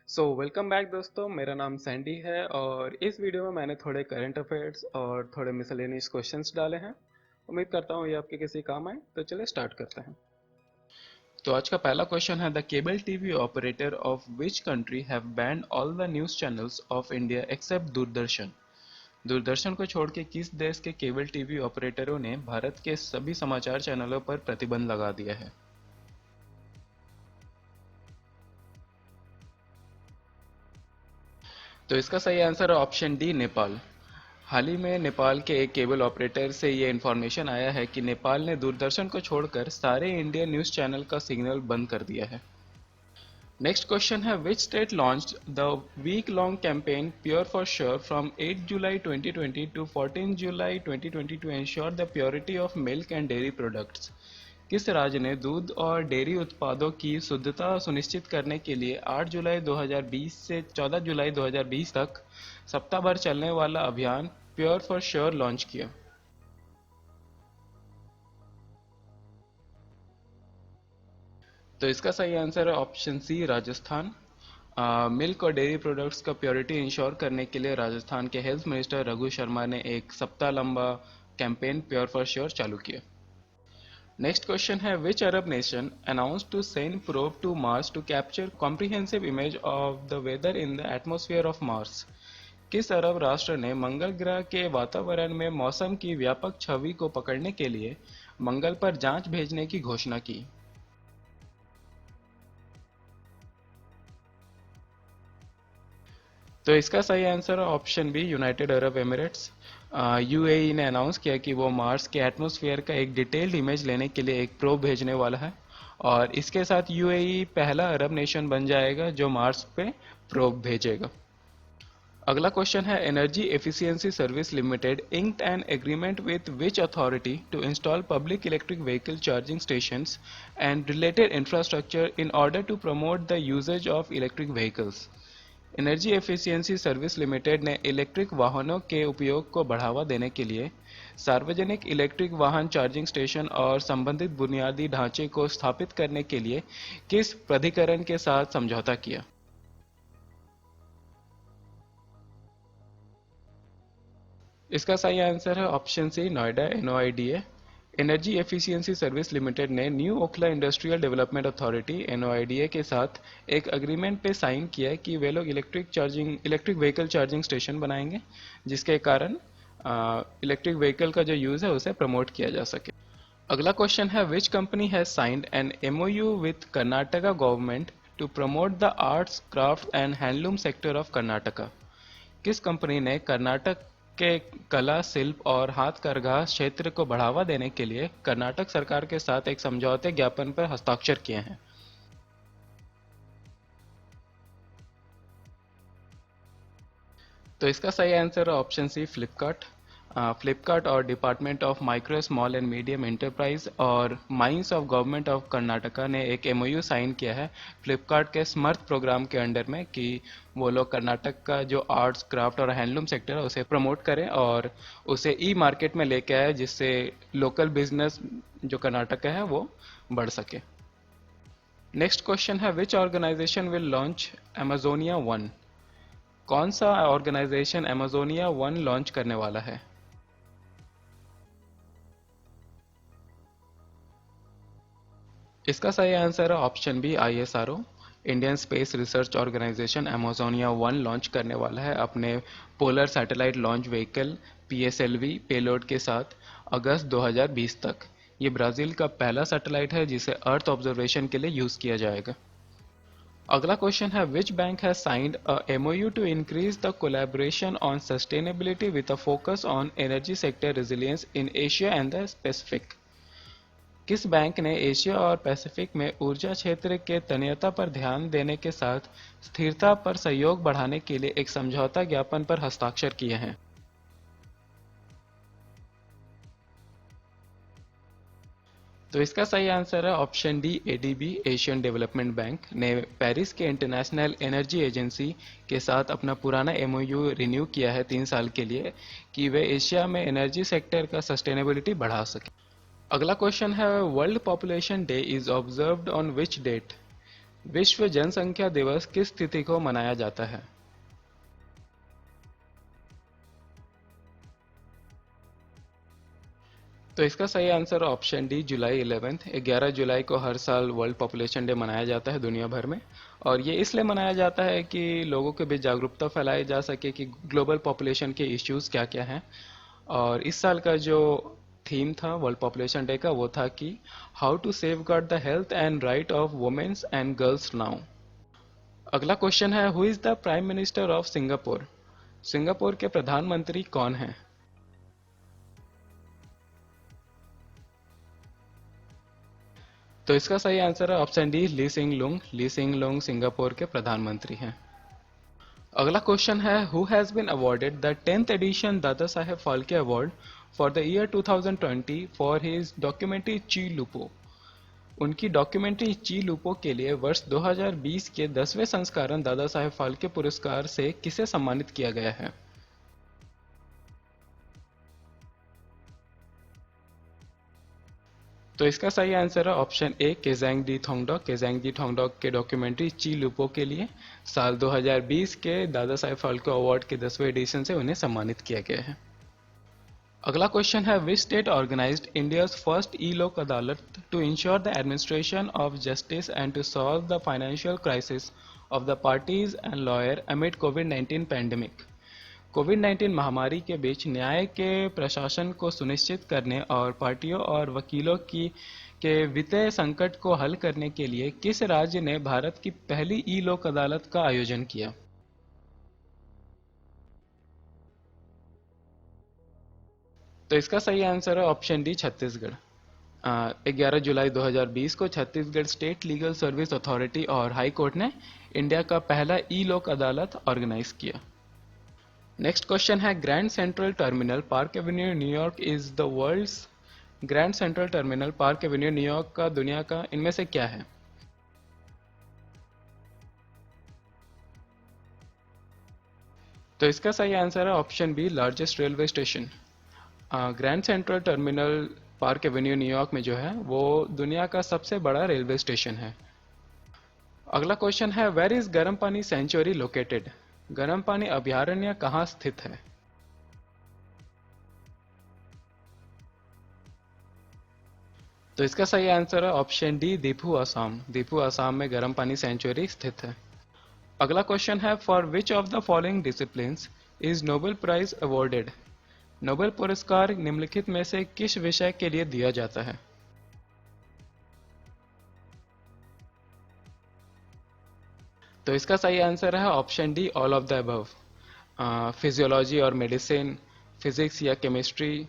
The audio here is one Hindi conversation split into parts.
वेलकम बैक दोस्तों, मेरा नाम सैंडी है और इस वीडियो में मैंने थोड़े करंट अफेयर्स और थोड़े मिसलेनियस क्वेश्चंस डाले हैं। उम्मीद करता हूँ ये आपके किसी काम आए। तो चलिए स्टार्ट करते हैं। तो आज का पहला क्वेश्चन है, the cable TV operator of which country have banned all the news channels of India accept Doordarshan. Doordarshan को छोड़ के किस देश के केबल टीवी ऑपरेटरों ने भारत के सभी समाचार चैनलों पर प्रतिबंध लगा दिया है? तो इसका सही आंसर है ऑप्शन डी, नेपाल। हाल ही में नेपाल के एक केबल ऑपरेटर से ये इन्फॉर्मेशन आया है कि नेपाल ने दूरदर्शन को छोड़कर सारे इंडियन न्यूज़ चैनल का सिग्नल बंद कर दिया है। नेक्स्ट क्वेश्चन है, which state launched the week long campaign pure for sure from 8 July 2020 to 14 July 2020 to ensure the purity of milk and dairy products. किस राज्य ने दूध और डेयरी उत्पादों की शुद्धता सुनिश्चित करने के लिए 8 जुलाई 2020 से 14 जुलाई 2020 तक सप्ताह भर चलने वाला अभियान प्योर फॉर श्योर लॉन्च किया? तो इसका सही आंसर है ऑप्शन सी, राजस्थान। मिल्क और डेयरी प्रोडक्ट्स का प्योरिटी इंश्योर करने के लिए राजस्थान के हेल्थ मिनिस्टर रघु शर्मा ने एक सप्ताह लंबा कैंपेन प्योर फॉर श्योर चालू किया। नेक्स्ट क्वेश्चन है, which Arab nation announce to send probe to Mars to capture comprehensive image of the weather in the atmosphere of Mars. किस अरब राष्ट्र ने मंगल ग्रह के वातावरण में मौसम की व्यापक छवि को पकड़ने के लिए मंगल पर जांच भेजने की घोषणा की? तो इसका सही आंसर है option B, United Arab Emirates. UAE ने अनाउंस किया कि वो मार्स के एटमॉस्फेयर का एक डिटेल्ड इमेज लेने के लिए एक प्रोब भेजने वाला है और इसके साथ यूएई पहला अरब नेशन बन जाएगा जो मार्स पे प्रोब भेजेगा। अगला क्वेश्चन है, energy Efficiency Services limited inked an agreement with which authority to install public electric vehicle charging stations and related infrastructure in order to promote the usage of electric vehicles। Energy Efficiency Services Limited ने इलेक्ट्रिक वाहनों के उपयोग को बढ़ावा देने के लिए सार्वजनिक इलेक्ट्रिक वाहन चार्जिंग स्टेशन और संबंधित बुनियादी ढांचे को स्थापित करने के लिए किस प्राधिकरण के साथ समझौता किया? इसका सही आंसर है option C, Noida N O I D A. Energy Efficiency Services Limited ने New Okhla Industrial Development Authority N O I D A के साथ एक अग्रीमेंट पे साइन किया है कि वे लोग इलेक्ट्रिक व्हीकल चार्जिंग स्टेशन बनाएंगे जिसके कारण इलेक्ट्रिक व्हीकल का जो यूज़ है उसे प्रमोट किया जा सके। अगला क्वेश्चन है, which company has signed an MOU with Karnataka government to promote the arts craft and handloom sector of Karnataka. किस कंपनी ने कर्नाटक के कला, शिल्प और हाथ करघा क्षेत्र को बढ़ावा देने के लिए कर्नाटक सरकार के साथ एक समझौते ज्ञापन पर हस्ताक्षर किए हैं? तो इसका सही आंसर है ऑप्शन सी, फ्लिपकार्ट। फ्लिपकार्ट और department of micro small and medium enterprise और mines of government of Karnataka ने एक एमओयू साइन किया है फ्लिपकार्ट के समर्थ प्रोग्राम के अंडर में कि वो लोग कर्नाटक का जो आर्ट्स, क्राफ्ट और हैंडलूम सेक्टर है उसे प्रमोट करें और उसे ई मार्केट में लेके आए जिससे लोकल बिजनेस जो कर्नाटक का है वो बढ़ सके। नेक्स्ट क्वेश्चन है, which organisation will launch Amazonia one. कौन सा ऑर्गेनाइजेशन अमेजोनिया वन लॉन्च करने वाला है? इसका सही आंसर है option B, ISRO. Indian Space Research Organisation Amazonia one launch करने वाला है अपने polar satellite launch vehicle PSLV payload के साथ अगस्त 2020 तक। ये ब्राज़ील का पहला सैटेलाइट है जिसे अर्थ ऑब्जर्वेशन के लिए यूज़ किया जाएगा। अगला क्वेश्चन है, which bank has signed a MOU to increase the collaboration on sustainability with a focus on energy sector resilience in Asia and the Pacific. किस बैंक ने एशिया और पैसिफिक में ऊर्जा क्षेत्र के तन्यता पर ध्यान देने के साथ स्थिरता पर सहयोग बढ़ाने के लिए एक समझौता ज्ञापन पर हस्ताक्षर किए हैं? तो इसका सही आंसर है option D, ADB Asian development bank ने पेरिस के इंटरनेशनल एनर्जी एजेंसी के साथ अपना पुराना एमओयू रिन्यू किया है 3 साल के लिए कि वे एशिया में एनर्जी सेक्टर का सस्टेनेबिलिटी बढ़ा सके। अगला क्वेश्चन है, world population day is observed on which date. विश्व जनसंख्या दिवस किस तिथि को मनाया जाता है? तो इसका सही आंसर ऑप्शन डी जुलाई 11th। 11 जुलाई को हर साल वर्ल्ड पॉपुलेशन डे मनाया जाता है दुनिया भर में। और ये इसलिए मनाया जाता है कि लोगों के बीच जागरूकता फैलाई जा सके कि ग्लोबल पॉपुलेशन के इश्यूज क्या क्या हैं। और इस साल का जो थीम था वर्ल्ड पॉपुलेशन डे का वो था कि how to safeguard the health and right of womens and girls now. अगला क्वेश्चन है, who is the prime minister of Singapore? Singapore के प्रधानमंत्री कौन हैं? तो इसका सही आंसर है option D Lee Hsien Loong. Lee Hsien Loong Singapore के प्रधानमंत्री हैं। अगला क्वेश्चन है, who has been awarded the 10th edition Dada Saheb Phalke award for the year 2020 for his documentary ची लुपो? उनकी डॉक्यूमेंट्री ची लुपो के लिए वर्ष 2020 के 10वें संस्करण दादा साहेब फाल्के पुरस्कार से किसे सम्मानित किया गया है? तो इसका सही आंसर है ऑप्शन ए केजैंग डी थोंगडॉक। केजैंग डी थोंगडॉक के डॉक्यूमेंट्री ची लुपो के लिए साल 2020 के दादा साहेब फाल्के अवार्ड के 10वें एडिशन से उन्हें सम्मानित किया गया है। अगला क्वेश्चन है, which state organized India's first e Lok Adalat to ensure the administration of justice and to solve the financial crisis of the parties and lawyer amid कोविड-19 पैंडेमिक? कोविड-19 महामारी के बीच न्याय के प्रशासन को सुनिश्चित करने और पार्टियों और वकीलों की के वित्तीय संकट को हल करने के लिए किस राज्य ने भारत की पहली ई लोक अदालत का आयोजन किया? तो इसका सही आंसर है ऑप्शन डी छत्तीसगढ़। 11 जुलाई 2020 को Chhattisgarh state legal service authority और हाई कोर्ट ने इंडिया का पहला ई लोक अदालत ऑर्गेनाइज किया। नेक्स्ट क्वेश्चन है, Grand Central Terminal Park Avenue New York is the world's. Grand Central Terminal Park Avenue New York का दुनिया का इनमें से क्या है? तो इसका सही आंसर है option B largest railway station. Grand Central Terminal Park Avenue New York में जो है वो दुनिया का सबसे बड़ा रेलवे स्टेशन है। अगला क्वेश्चन है, वेयर इज गर्म पानी सेंचुरी लोकेटेड? गर्म पानी अभयारण्य कहाँ स्थित है? तो इसका सही आंसर है ऑप्शन डी दीपू असम। दीपू असम में गर्म पानी सेंचुरी स्थित है। अगला क्वेश्चन है, for which of the following disciplines is Nobel prize awarded? Nobel पुरस्कार निम्नलिखित में से किस विषय के लिए दिया जाता है? तो इसका सही आंसर है option D all of the above. Physiology और मेडिसिन, फिजिक्स या केमिस्ट्री,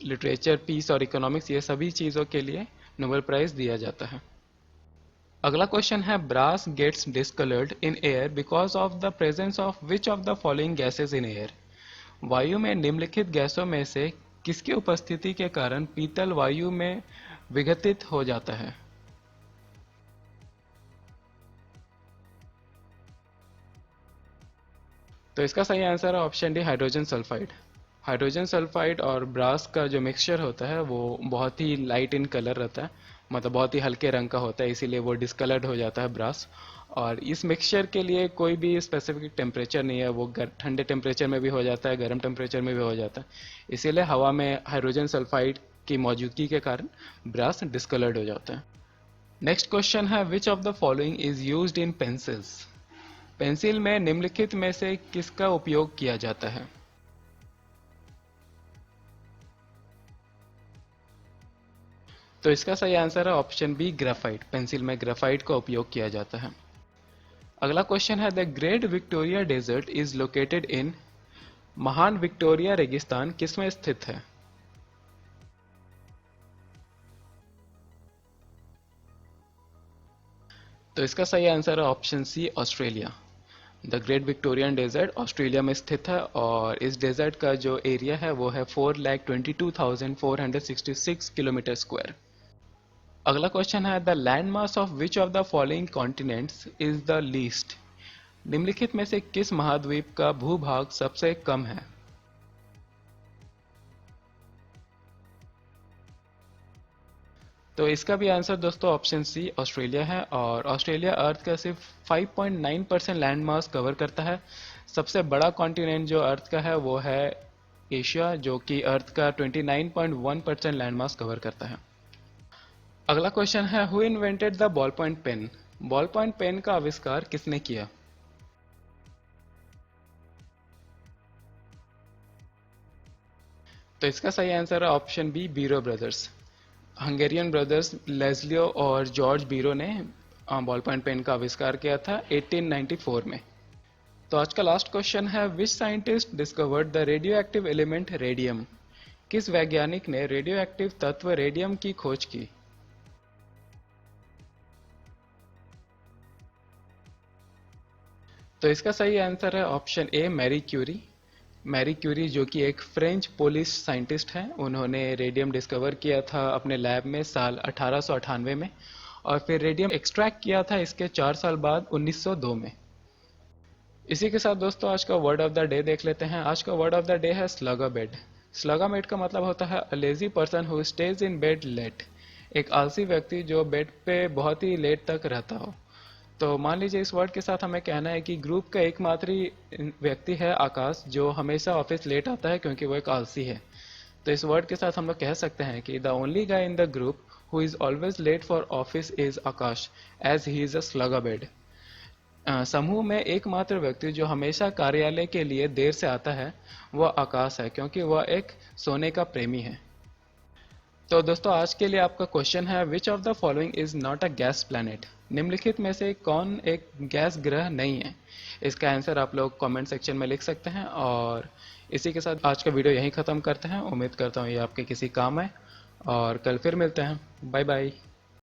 लिटरेचर, पीस और इकोनॉमिक्स, ये सभी चीज़ों के लिए नोबेल प्राइज दिया जाता है। अगला क्वेश्चन है, brass gets discoloured in air because of the presence of which of the following gases in air? वायु में निम्नलिखित गैसों में से किसकी उपस्थिति के कारण पीतल वायु में विघटित हो जाता है? तो इसका सही आंसर है option D hydrogen sulphide. Hydrogen sulphide और ब्रास का जो मिक्सचर होता है वो बहुत ही लाइट इन कलर रहता है, मतलब बहुत ही हल्के रंग का होता है, इसीलिए वो डिस्कलर्ड हो जाता है ब्रास। और इस मिक्सचर के लिए कोई भी स्पेसिफिक टेम्परेचर नहीं है, वो ठंडे टेम्परेचर में भी हो जाता है, गर्म टेम्परेचर में भी हो जाता है। इसीलिए हवा में हाइड्रोजन सल्फाइड की मौजूदगी के कारण ब्रास डिस्कलर्ड हो जाता है। नेक्स्ट क्वेश्चन है, विच of the following is used in pencils? Pencil में निम्नलिखित में से किसका उपयोग किया जाता है? तो इसका सही आंसर है ऑप्शन बी ग्रेफाइट। पेंसिल में ग्रेफाइट का उपयोग किया जाता है। अगला क्वेश्चन है, the great Victoria desert is located in. महान विक्टोरिया रेगिस्तान किसमें स्थित है? तो इसका सही आंसर है option C Australia. The great Victorian desert Australia में स्थित है और इस डेजर्ट का जो एरिया है वो है 4,22,466 किलोमीटर स्क्वायर। अगला क्वेश्चन है, the land mass of which of the following continents is the least? निम्नलिखित में से किस महाद्वीप का भूभाग सबसे कम है? तो इसका भी आंसर दोस्तों ऑप्शन सी ऑस्ट्रेलिया है। और ऑस्ट्रेलिया अर्थ का सिर्फ 5.9% लैंड मास कवर करता है। सबसे बड़ा कॉन्टिनेंट जो अर्थ का है वो है एशिया, जो कि अर्थ का 29.1% लैंड मास कवर करता है। अगला क्वेश्चन है, who invented the ball point pen? Ball point pen का आविष्कार किसने किया? तो इसका सही आंसर है option B, Biro brothers. Hungarian brothers Laszlo और जॉर्ज बीरो ने बॉल पॉइंट पेन का आविष्कार किया था 1894 में। तो आज का लास्ट क्वेश्चन है, which scientist discovered the radio active element radium? किस वैज्ञानिक ने रेडियो एक्टिव तत्व रेडियम की खोज की? तो इसका सही आंसर है option A, Marie Curie. Marie Curie जो कि एक फ्रेंच पोलिश साइंटिस्ट हैं, उन्होंने रेडियम डिस्कवर किया था अपने लैब में साल 1898 में, और फिर रेडियम एक्सट्रैक्ट किया था इसके 4 साल बाद 1902 में। इसी के साथ दोस्तों आज का वर्ड ऑफ द डे देख लेते हैं। आज का वर्ड ऑफ द डे है स्लगा बेड। स्लगा बेड का मतलब होता है a lazy person who stays in bed late. एक आलसी व्यक्ति जो बेड पे बहुत ही लेट तक रहता हो। तो मान लीजिए इस वर्ड के साथ हमें कहना है कि ग्रुप का एकमात्र ही व्यक्ति है आकाश, जो हमेशा ऑफिस लेट आता है क्योंकि वो एक आलसी है। तो इस वर्ड के साथ हम लोग कह सकते हैं कि the only guy in the group who is always late for office is Akash, as he is a sluggabed. समूह में एकमात्र व्यक्ति जो हमेशा कार्यालय के लिए देर से आता है वह आकाश है, क्योंकि वह एक सोने का प्रेमी है। तो दोस्तों आज के लिए आपका क्वेश्चन है, विच of the following is not a gas planet? निम्नलिखित में से कौन एक गैस ग्रह नहीं है? इसका आंसर आप लोग कमेंट सेक्शन में लिख सकते हैं। और इसी के साथ आज का वीडियो यहीं ख़त्म करते हैं। उम्मीद करता हूँ ये आपके किसी काम आए, और कल फिर मिलते हैं। Bye bye.